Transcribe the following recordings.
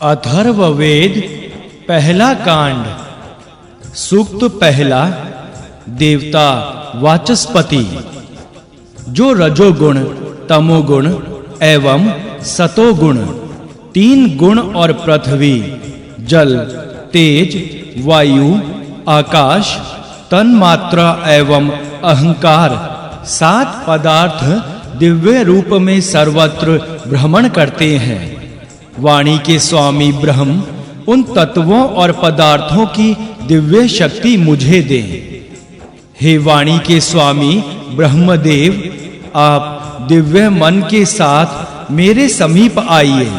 अथर्ववेद पहला कांड। सूक्त पहला। देवता वाचस्पति। जो रजोगुण, तमोगुण एवं सतोगुण, तीन गुण और पृथ्वी, जल, तेज, वायु, आकाश, तन्मात्रा एवं अहंकार, सात पदार्थ दिव्य रूप में सर्वत्र भ्रमण करते हैं। वाणी के स्वामी ब्रह्म उन तत्वों और पदार्थों की दिव्य शक्ति मुझे दें। हे वाणी के स्वामी ब्रह्मदेव, आप दिव्य मन के साथ मेरे समीप आइए।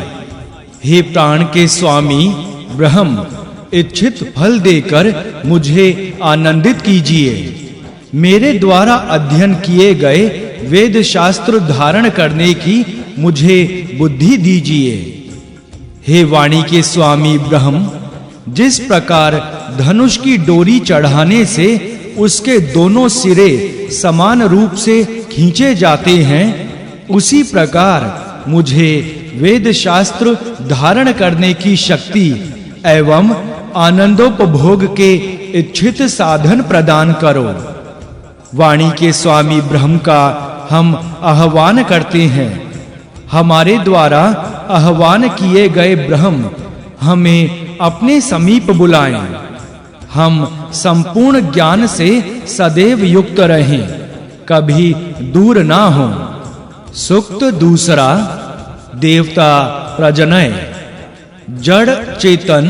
हे प्राण के स्वामी ब्रह्म, इच्छित फल देकर मुझे आनंदित कीजिए। मेरे द्वारा अध्ययन किए गए वेद शास्त्र धारण करने की मुझे बुद्धि दीजिए। हे वाणी के स्वामी ब्रह्म, जिस प्रकार धनुष की डोरी चढ़ाने से उसके दोनों सिरे समान रूप से खींचे जाते हैं, उसी प्रकार मुझे वेद शास्त्र धारण करने की शक्ति एवं आनंदोपभोग के इच्छित साधन प्रदान करो। वाणी के स्वामी ब्रह्म का हम आह्वान करते हैं। हमारे द्वारा आह्वान किए गए ब्रह्म हमें अपने समीप बुलाएं। हम संपूर्ण ज्ञान से सदैव युक्त रहें, कभी दूर ना हों। सूक्त दूसरा। देवता प्रजनय। जड़ चेतन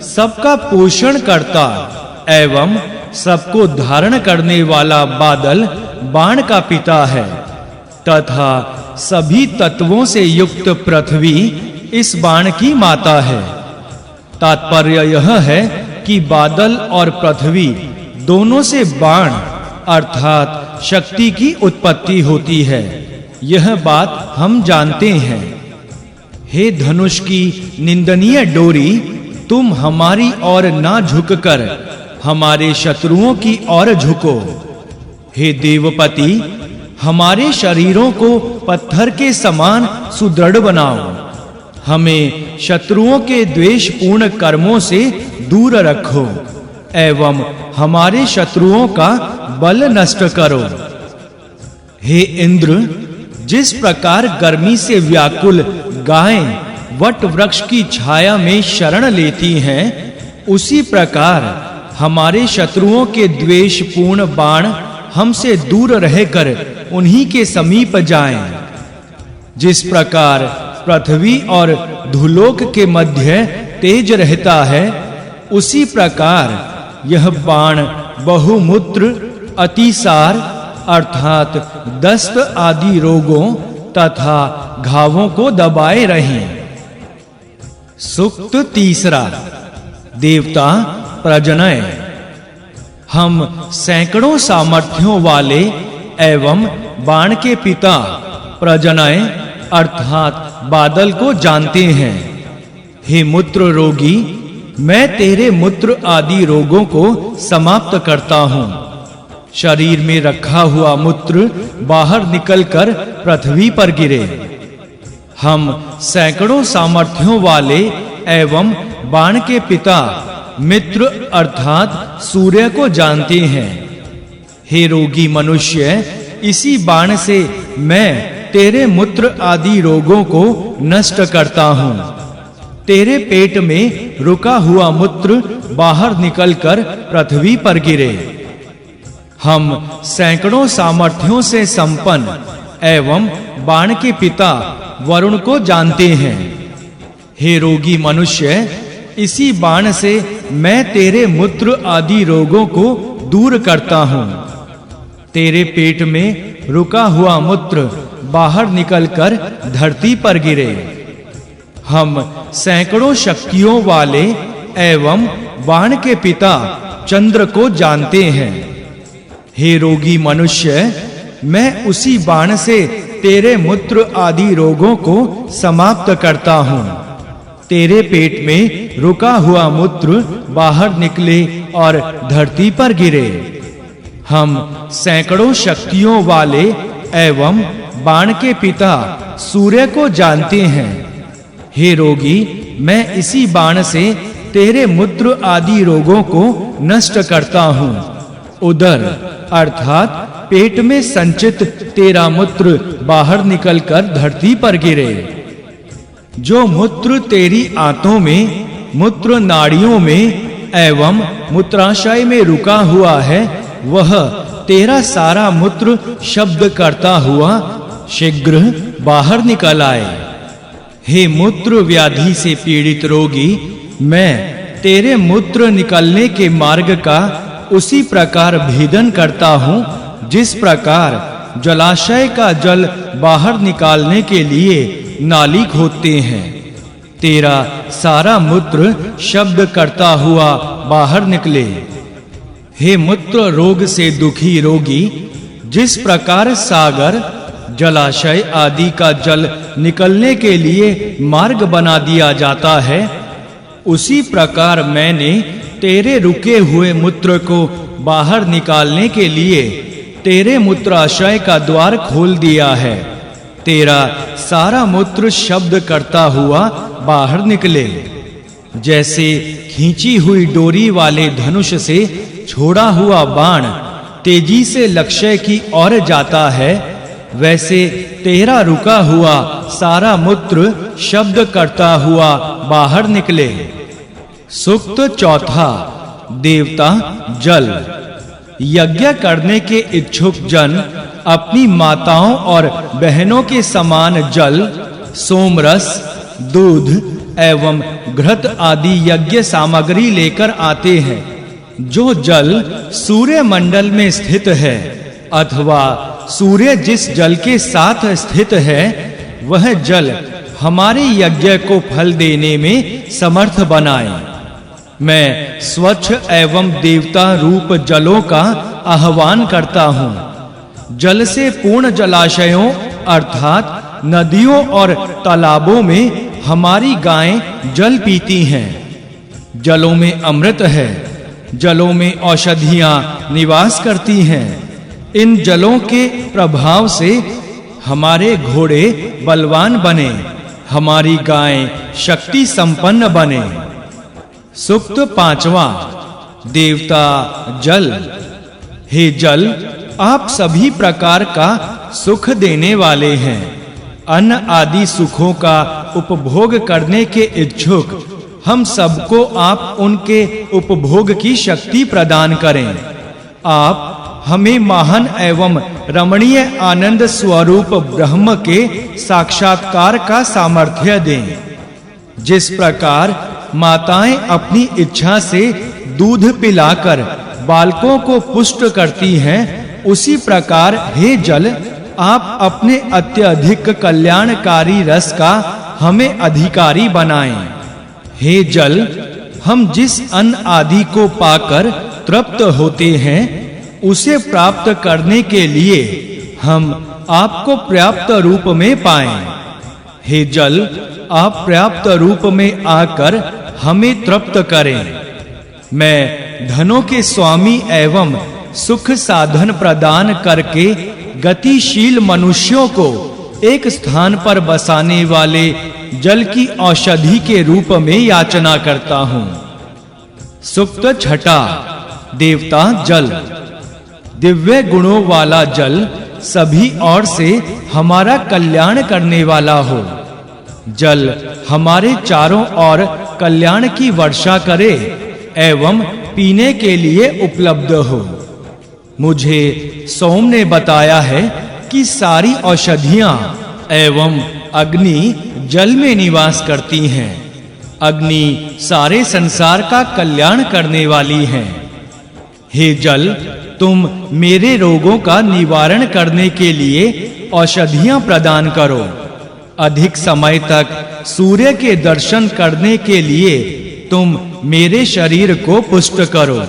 सबका पोषण करता एवं सबको धारण करने वाला बादल बाण का पिता है, तथा सभी तत्वों से युक्त पृथ्वी इस बाण की माता है। तात्पर्य यह है कि बादल और पृथ्वी दोनों से बाण अर्थात शक्ति की उत्पत्ति होती है। यह बात हम जानते हैं। हे धनुष की निंदनीय डोरी, तुम हमारी ओर ना झुककर हमारे शत्रुओं की ओर झुको। हे देवपति, हमारे शरीरों को पत्थर के समान सुदृढ़ बनाओ। हमें शत्रुओं के द्वेषपूर्ण कर्मों से दूर रखो एवं हमारे शत्रुओं का बल नष्ट करो। हे इंद्र, जिस प्रकार गर्मी से व्याकुल गायें वट वृक्ष की छाया में शरण लेती हैं, उसी प्रकार हमारे शत्रुओं के द्वेषपूर्ण बाण हमसे दूर रहकर उन्हीं के समीप जाएं। जिस प्रकार पृथ्वी और धुलोक के मध्य तेज रहता है, उसी प्रकार यह बाण बहुमूत्र, अतिसार अर्थात दस्त आदि रोगों तथा घावों को दबाए रहें। सूक्त तीसरा। देवता प्रजनय। हम सैकड़ों सामर्थ्यों वाले एवं बाण के पिता प्रजनय अर्थात बादल को जानते हैं। हे मूत्र रोगी, मैं तेरे मूत्र आदि रोगों को समाप्त करता हूँ। शरीर में रखा हुआ मूत्र बाहर निकलकर पृथ्वी पर गिरे। हम सैकड़ों सामर्थ्यों वाले एवं बाण के पिता मित्र अर्थात सूर्य को जानते हैं। हे रोगी मनुष्य, इसी बाण से मैं तेरे मूत्र आदि रोगों को नष्ट करता हूँ। तेरे पेट में रुका हुआ मूत्र बाहर निकलकर पृथ्वी पर गिरे। हम सैकड़ों सामर्थ्यों से संपन्न एवं बाण के पिता वरुण को जानते हैं। हे रोगी मनुष्य, इसी बाण से मैं तेरे मूत्र आदि रोगों को दूर करता हूँ। तेरे पेट में रुका हुआ मूत्र बाहर निकलकर धरती पर गिरे। हम सैकड़ों शक्तियों वाले एवं बाण के पिता चंद्र को जानते हैं। हे रोगी मनुष्य, मैं उसी बाण से तेरे मूत्र आदि रोगों को समाप्त करता हूँ। तेरे पेट में रुका हुआ मूत्र बाहर निकले और धरती पर गिरे। हम सैकड़ों शक्तियों वाले एवं बाण के पिता सूर्य को जानते हैं। हे रोगी, मैं इसी बाण से तेरे मूत्र आदि रोगों को नष्ट करता हूँ। उदर अर्थात पेट में संचित तेरा मूत्र बाहर निकलकर धरती पर गिरे। जो मूत्र तेरी आंतों में, मूत्र नाड़ियों में एवं मूत्राशय में रुका हुआ है, वह तेरा सारा मूत्र शब्द करता हुआ शीघ्र बाहर निकल आए। हे मूत्र व्याधि से पीड़ित रोगी, मैं तेरे मूत्र निकलने के मार्ग का उसी प्रकार भेदन करता हूँ जिस प्रकार जलाशय का जल बाहर निकालने के लिए नाली खोदते हैं। तेरा सारा मूत्र शब्द करता हुआ बाहर निकले। हे मूत्र रोग से दुखी रोगी, जिस प्रकार सागर, जलाशय आदि का जल निकलने के लिए मार्ग बना दिया जाता है, उसी प्रकार मैंने तेरे रुके हुए मूत्र को बाहर निकालने के लिए तेरे मूत्राशय का द्वार खोल दिया है। तेरा सारा मूत्र शब्द करता हुआ बाहर निकले। जैसे खींची हुई डोरी वाले धनुष से छोड़ा हुआ बाण तेजी से लक्ष्य की ओर जाता है, वैसे तेरा रुका हुआ सारा मूत्र शब्द करता हुआ बाहर निकले। सूक्त चौथा, देवता जल। यज्ञ करने के इच्छुक जन अपनी माताओं और बहनों के समान जल, सोमरस, दूध एवं घृत आदि यज्ञ सामग्री लेकर आते हैं। जो जल सूर्य मंडल में स्थित है अथवा सूर्य जिस जल के साथ स्थित है, वह जल हमारे यज्ञ को फल देने में समर्थ बनाए। मैं स्वच्छ एवं देवता रूप जलों का आह्वान करता हूँ। जल से पूर्ण जलाशयों अर्थात नदियों और तालाबों में हमारी गायें जल पीती हैं। जलों में अमृत है, जलों में औषधियां निवास करती हैं। इन जलों के प्रभाव से हमारे घोड़े बलवान बने, हमारी गायें शक्ति संपन्न बने। सूक्त पांचवा, देवता जल। हे जल, आप सभी प्रकार का सुख देने वाले हैं। अन्न आदि सुखों का उपभोग करने के इच्छुक हम सबको आप उनके उपभोग की शक्ति प्रदान करें। आप हमें महान एवं रमणीय आनंद स्वरूप ब्रह्म के साक्षात्कार का सामर्थ्य दें। जिस प्रकार माताएं अपनी इच्छा से दूध पिलाकर बालकों को पुष्ट करती हैं, उसी प्रकार हे जल, आप अपने अत्यधिक कल्याणकारी रस का हमें अधिकारी बनाएं। हे जल, हम जिस अन्न आदि को पाकर तृप्त होते हैं, उसे प्राप्त करने के लिए हम आपको पर्याप्त रूप में पाएं। हे जल, आप पर्याप्त रूप में आकर हमें तृप्त करें। मैं धनों के स्वामी एवं सुख साधन प्रदान करके गतिशील मनुष्यों को एक स्थान पर बसाने वाले जल की औषधि के रूप में याचना करता हूँ। सूक्त छठा, देवता जल। दिव्य गुणों वाला जल सभी ओर से हमारा कल्याण करने वाला हो। जल हमारे चारों ओर कल्याण की वर्षा करे एवं पीने के लिए उपलब्ध हो। मुझे सोम ने बताया है कि सारी औषधियां एवं अग्नि जल में निवास करती हैं। अग्नि सारे संसार का कल्याण करने वाली है। हे जल, तुम मेरे रोगों का निवारण करने के लिए औषधियां प्रदान करो। अधिक समय तक सूर्य के दर्शन करने के लिए तुम मेरे शरीर को पुष्ट करो।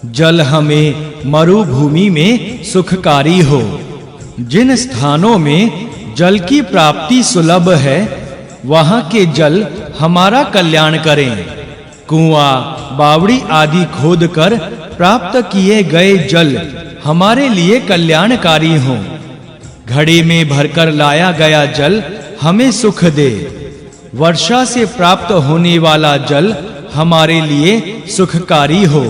जल हमें मरुभूमि में सुखकारी हो। जिन स्थानों में जल की प्राप्ति सुलभ है, वहां के जल हमारा कल्याण करें। कुआं, बावड़ी आदि खोदकर प्राप्त किए गए जल हमारे लिए कल्याणकारी हों। घड़े में भरकर लाया गया जल हमें सुख दे। वर्षा से प्राप्त होने वाला जल हमारे लिए सुखकारी हो।